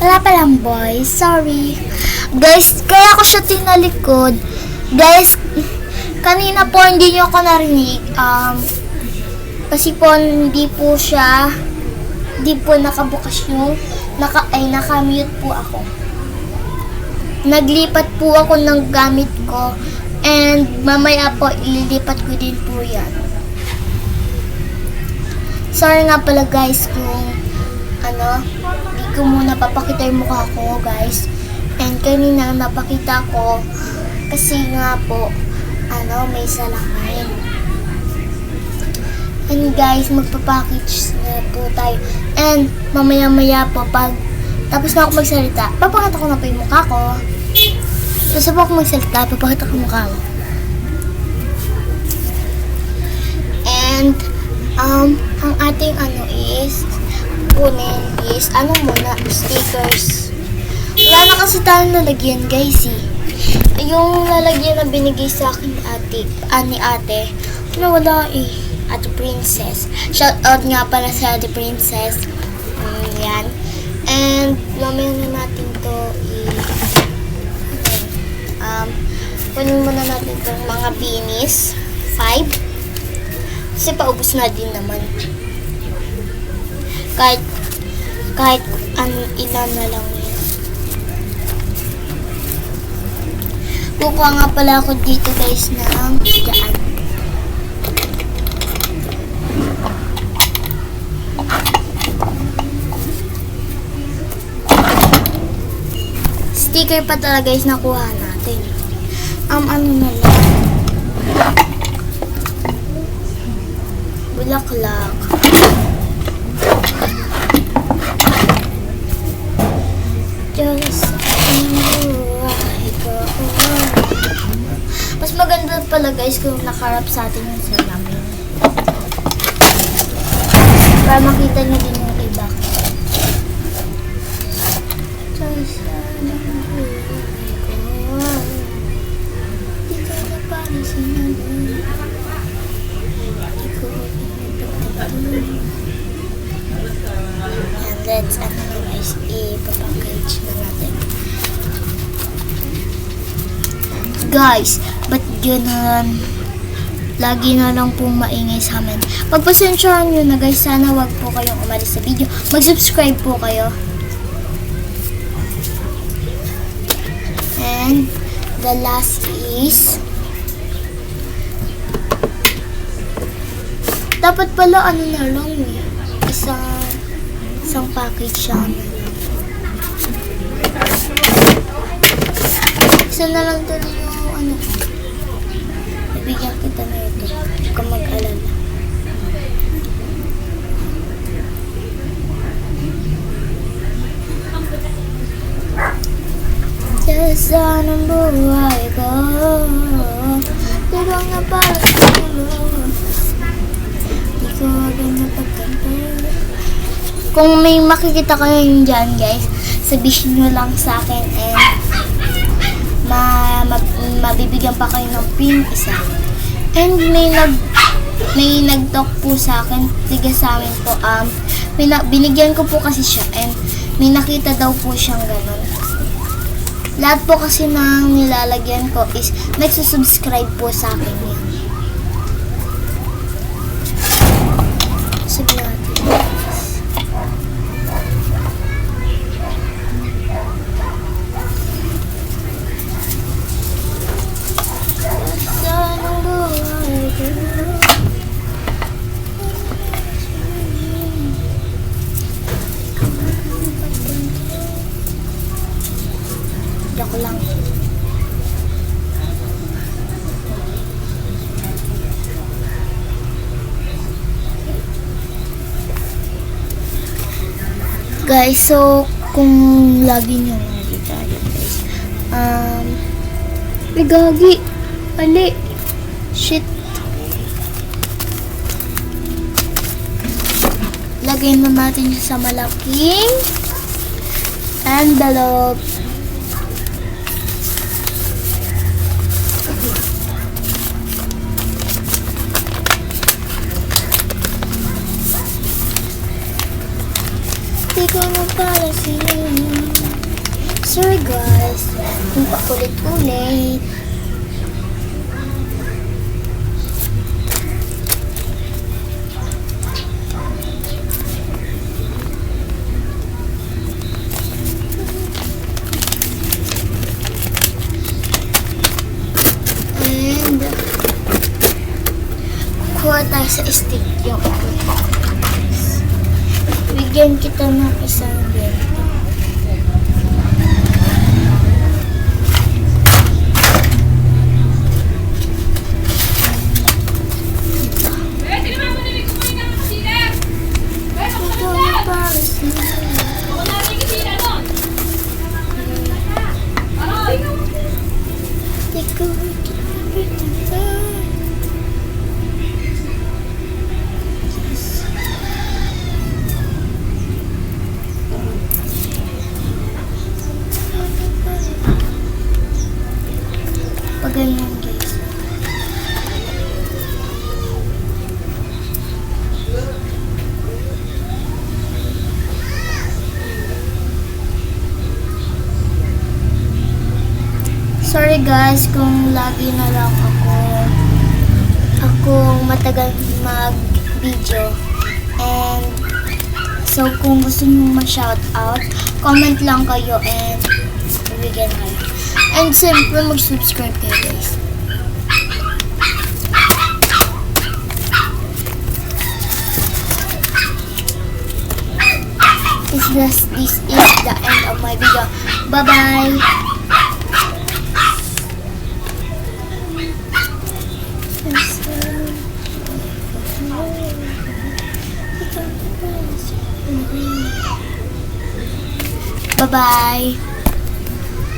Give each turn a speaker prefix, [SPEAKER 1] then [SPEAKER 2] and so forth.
[SPEAKER 1] Wala palang boys. Sorry. Guys, kaya ko siya tinalikod. Guys, kanina po hindi nyo ako narinig. Kasi po hindi po nakabukas yung naka-mute po ako. Naglipat po ako ng gamit ko and mamaya po ililipat ko din po yan. Sorry nga pala guys kung hindi ko muna papakita yung mukha ko guys. And kanina napakita ko kasi nga po may salamin. And guys, magpapackage na po tayo. And mamaya-maya po pag tapos na ako magsalita, papakita ko na po yung mukha ko. Tapos po ako magsalita, papakita ko yung mukha ko. And ang ating kunin is stickers. Wala na kasi tayong lalagyan guys Yung lalagyan na binigay sa akin ni ate, wala Ate Princess. Shout out nga pala sa Ate Princess. Yan. And mamaya na natin to kunin muna natin itong mga beanies. 5. Kasi paubos na din naman. Kahit ilan na lang yan. Kukuha nga pala ako dito guys ng dyan. Sticker pa talaga guys nakuha natin. Na lang. Bulaklak. Mas maganda pala guys kung nakarap sa atin yung salamin. Para makita nyo din yung iba. And let's guys, ipapackage na natin. Guys, ba't ganun? Lagi na lang pong maingay sa amin. Pagpasensyahan nyo na guys, sana wag po kayong umalis sa video. Mag-subscribe po kayo. And the last is dapat pala na lang isang package siya na lang. Isa na lang to yung ibigyan kita na ito. Huwag kang mag-alala. Sa ng buhay ko, ikaw na para sa ulo. Di ko agad napagkanto. Kung may makikita kayo dyan guys, sabihin nyo lang sa akin and mabibigyan pa kayo ng pin isa. And may nag-talk po sa akin, tiga sa amin po, binigyan ko po kasi siya and may nakita daw po siyang ganun. Lahat po kasi ng nilalagyan ko is nagsusubscribe po sa akin yan. Sabi natin. Joke lang. Guys, so kung lagi nyo nakikita yun guys, gagi, ali, shit. Lagay na natin siya sa malaking envelope. Di ko na para sila. Sorry guys, kung paulit-ulit. And kuha tayo sa stick yung bigyan kita ng isang bento. Pag ganyan guys. Sorry guys kung lagi na lang ako matagal mag-video. And so kung gusto niyo ma-shout out, comment lang kayo and bibigyan kayo. And siyempre mag-subscribe kayo guys. This is the end of my video. Bye-bye! Bye-bye!